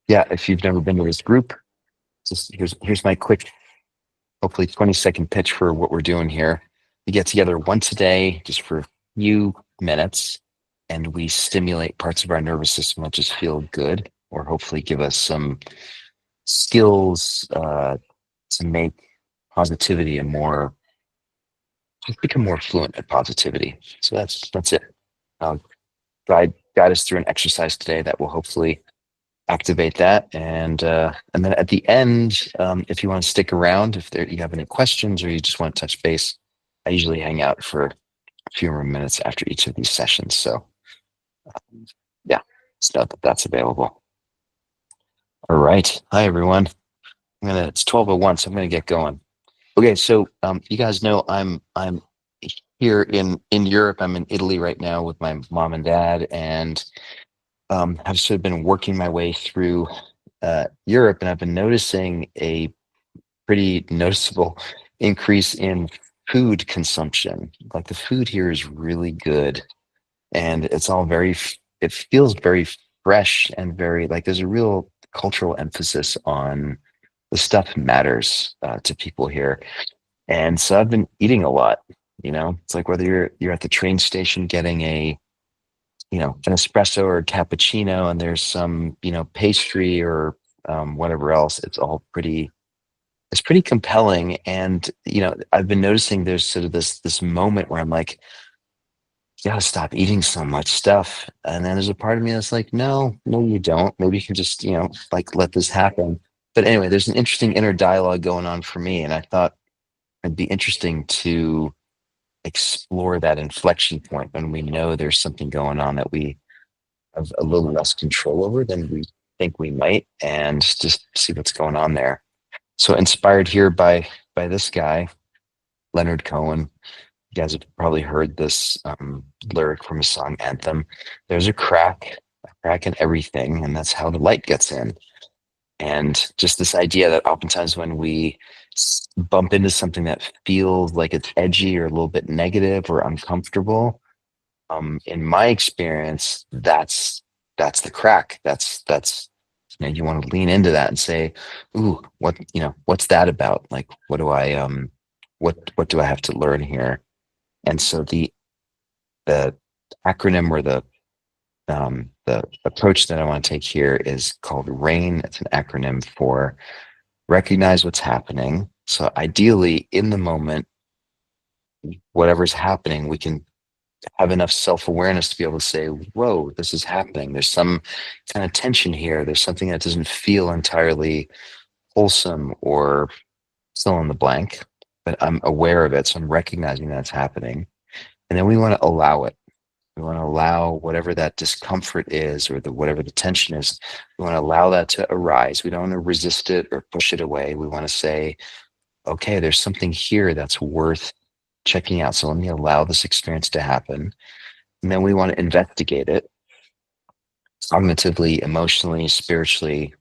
Yeah, if you've never been to this group, just here's my quick, hopefully 20-second pitch for what we're doing here. We get together once a day, just for a few minutes, and we stimulate parts of our nervous system that just feel good, or hopefully give us some skills to make positivity a more, just become more fluent at positivity. So that's it. I'll guide us through an exercise today that will hopefully activate that, and then at the end, if you want to stick around, if there you have any questions or you just want to touch base, I usually hang out for a few more minutes after each of these sessions. So yeah, just know that that's available. All right. Hi everyone. It's 12:01, so I'm gonna get going. Okay, so you guys know I'm here in Europe. I'm in Italy right now with my mom and dad, and I've sort of been working my way through Europe, and I've been noticing a pretty noticeable increase in food consumption. Like the food here is really good, and it's all it feels very fresh and very like there's a real cultural emphasis on the stuff matters to people here. And so I've been eating a lot. It's like whether you're at the train station getting an espresso or a cappuccino, and there's some pastry or whatever else. It's pretty compelling. And I've been noticing there's sort of this moment where I'm like, you gotta stop eating so much stuff. And then there's a part of me that's like, no, you don't. Maybe you can just like let this happen. But anyway, there's an interesting inner dialogue going on for me, and I thought it'd be interesting to explore that inflection point when we know there's something going on that we have a little less control over than we think we might, and just see what's going on there. So inspired here by this guy, Leonard Cohen. You guys have probably heard this lyric from a song Anthem. There's a crack in everything, and that's how the light gets in. And just this idea that oftentimes when we bump into something that feels like it's edgy or a little bit negative or uncomfortable, in my experience, that's the crack. That's you want to lean into that and say, "Ooh, what's that about? Like, what do I have to learn here?" And so the acronym or the approach that I want to take here is called RAIN. It's an acronym for recognize what's happening. So ideally, in the moment, whatever's happening, we can have enough self-awareness to be able to say, whoa, this is happening. There's some kind of tension here. There's something that doesn't feel entirely wholesome or fill in the blank, but I'm aware of it. So I'm recognizing that's happening. And then we want to allow it. We want to allow whatever that discomfort is, or whatever the tension is. We want to allow that to arise. We don't want to resist it or push it away. We want to say, okay, there's something here that's worth checking out. So let me allow this experience to happen. And then we want to investigate it cognitively, emotionally, spiritually,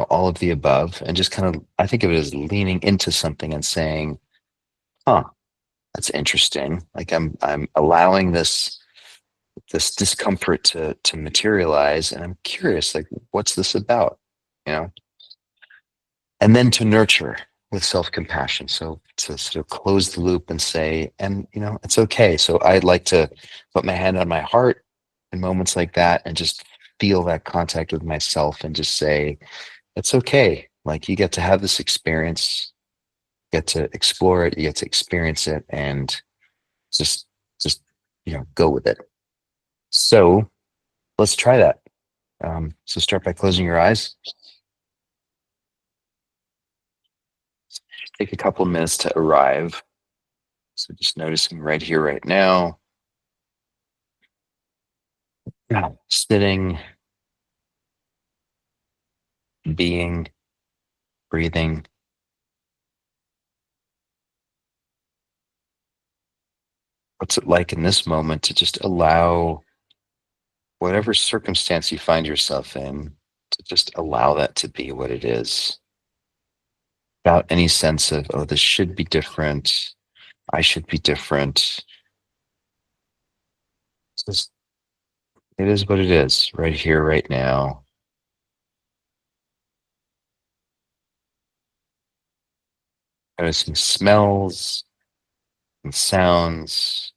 all of the above. And just kind of, I think of it as leaning into something and saying, huh, that's interesting. Like I'm allowing this discomfort to materialize, and I'm curious, like, what's this about? You know? And then to nurture with self-compassion. So to sort of close the loop and say, and it's okay. So I'd like to put my hand on my heart in moments like that and just feel that contact with myself and just say, it's okay. Like you get to have this experience, you get to explore it, you get to experience it, and just just go with it. So let's try that. So start by closing your eyes. Take a couple of minutes to arrive. So just noticing right here, right now. Sitting, being, breathing. What's it like in this moment to just allow whatever circumstance you find yourself in, to just allow that to be what it is, without any sense of, oh, this should be different, I should be different. It's just, it is what it is, right here, right now. Noticing smells and sounds,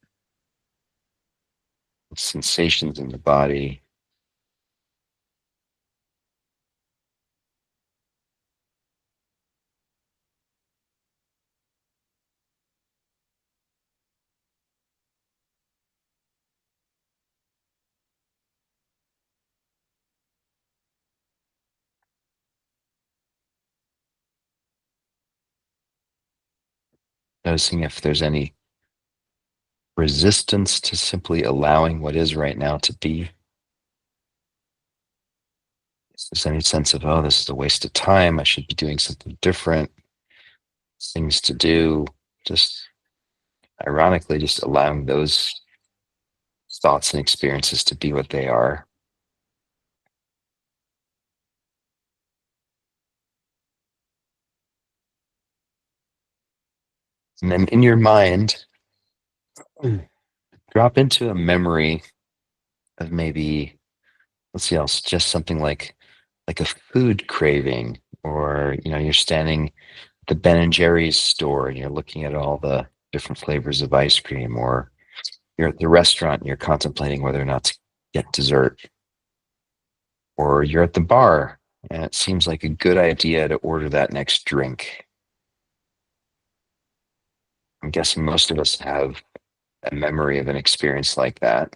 and sensations in the body. Noticing if there's any resistance to simply allowing what is right now to be. If there's any sense of, oh, this is a waste of time, I should be doing something different, things to do, just ironically, just allowing those thoughts and experiences to be what they are. And then in your mind, drop into a memory of maybe, let's see, I'll suggest something like a food craving, or you're standing at the Ben and Jerry's store and you're looking at all the different flavors of ice cream, or you're at the restaurant and you're contemplating whether or not to get dessert, or you're at the bar and it seems like a good idea to order that next drink. I'm guessing most of us have a memory of an experience like that.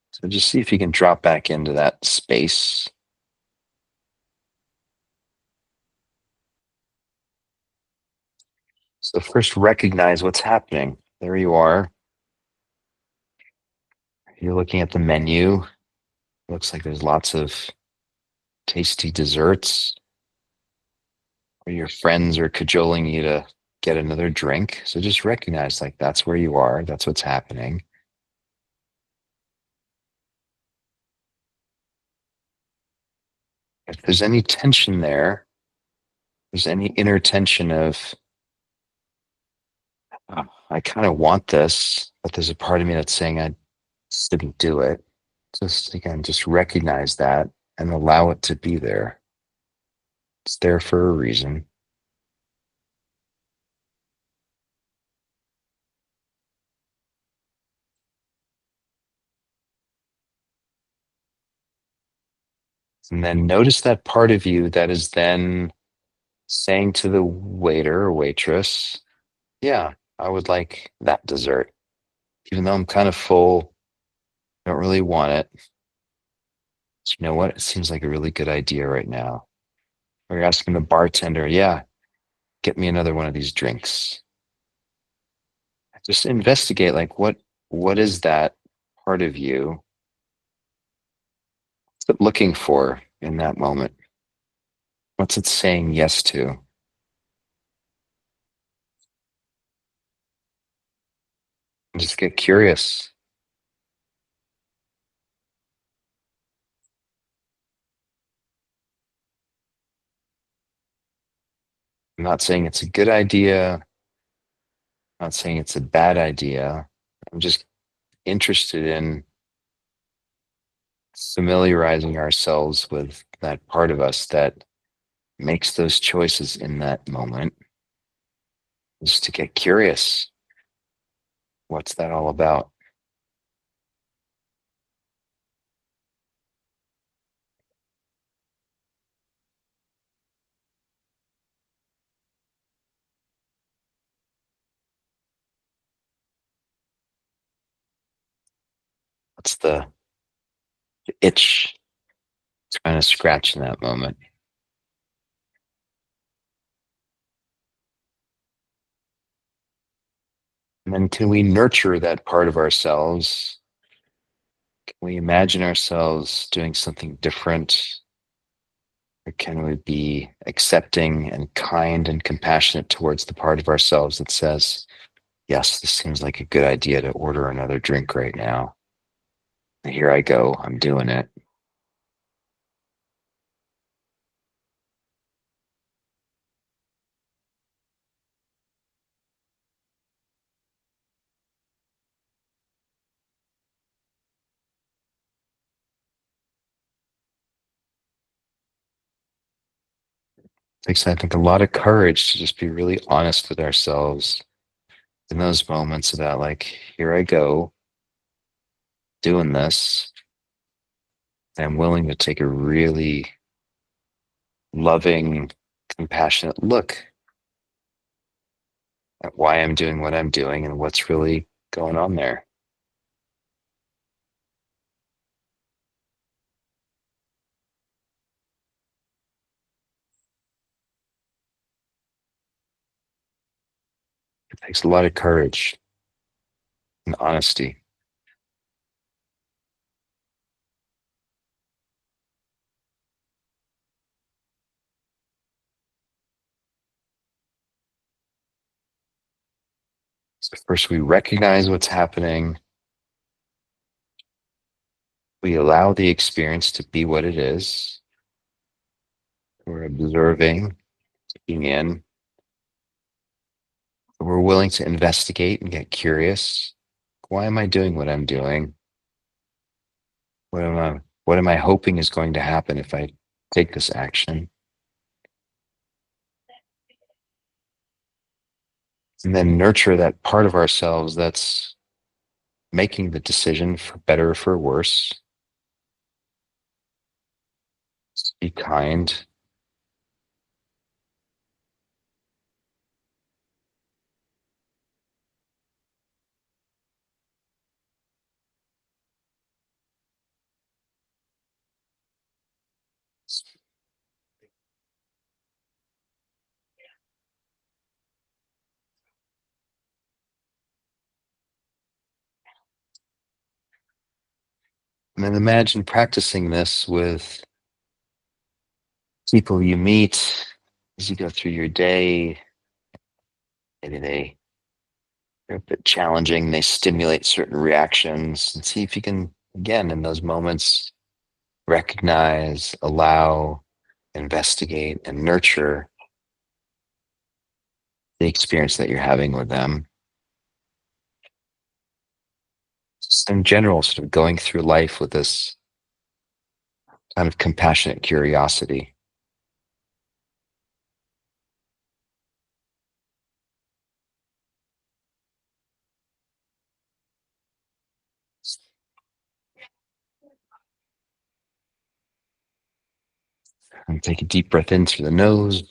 So just see if you can drop back into that space. So first recognize what's happening. There you are. You're looking at the menu. Looks like there's lots of tasty desserts, or your friends are cajoling you to get another drink. So just recognize like that's where you are. That's what's happening. If there's any tension there, there's any inner tension of, "Oh, I kind of want this, but there's a part of me that's saying I shouldn't do it." Just again, just recognize that and allow it to be there. It's there for a reason. And then notice that part of you that is then saying to the waiter or waitress, "Yeah, I would like that dessert. Even though I'm kind of full, don't really want it. So you know what? It seems like a really good idea right now." Or you're asking the bartender, "Yeah, get me another one of these drinks." Just investigate like what is that part of you looking for in that moment? What's it saying yes to? And just get curious. I'm not saying it's a good idea. I'm not saying it's a bad idea. I'm just interested in familiarizing ourselves with that part of us that makes those choices in that moment, just to get curious. What's that all about? What's the itch trying to scratch in that moment? And then can we nurture that part of ourselves? Can we imagine ourselves doing something different? Or can we be accepting and kind and compassionate towards the part of ourselves that says, yes, this seems like a good idea to order another drink right now. Here I go. I'm doing it. Takes, I think, a lot of courage to just be really honest with ourselves in those moments about, like, here I go doing this. I'm willing to take a really loving, compassionate look at why I'm doing what I'm doing and what's really going on there. It takes a lot of courage and honesty. So first, we recognize what's happening. We allow the experience to be what it is. We're observing, taking in. We're willing to investigate and get curious. Why am I doing what I'm doing? What am I hoping is going to happen if I take this action? And then nurture that part of ourselves that's making the decision for better or for worse. Be kind. And then imagine practicing this with people you meet as you go through your day. Maybe they're a bit challenging. They stimulate certain reactions, and see if you can, again, in those moments, recognize, allow, investigate, and nurture the experience that you're having with them. Just in general, sort of going through life with this kind of compassionate curiosity. And take a deep breath in through the nose,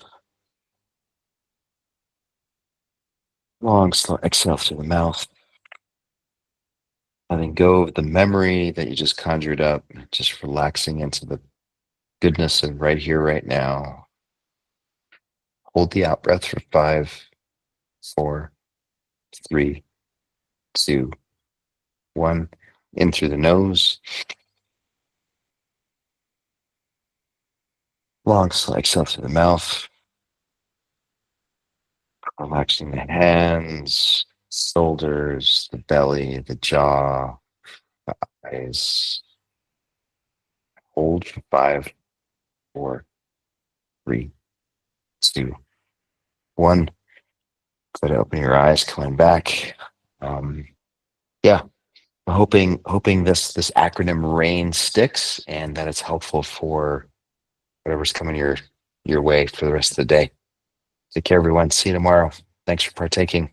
long, slow exhale through the mouth. Letting go of the memory that you just conjured up, just relaxing into the goodness of right here, right now. Hold the out breath for 5, 4, 3, 2, 1. In through the nose. Long, slow exhale through the mouth. Relaxing the hands, shoulders, the belly, the jaw, the eyes. Hold for 5, 4, 3, 2, 1. Go to open your eyes, coming back. Yeah, hoping this acronym RAIN sticks and that it's helpful for whatever's coming your way for the rest of the day. Take care, everyone. See you tomorrow. Thanks for partaking.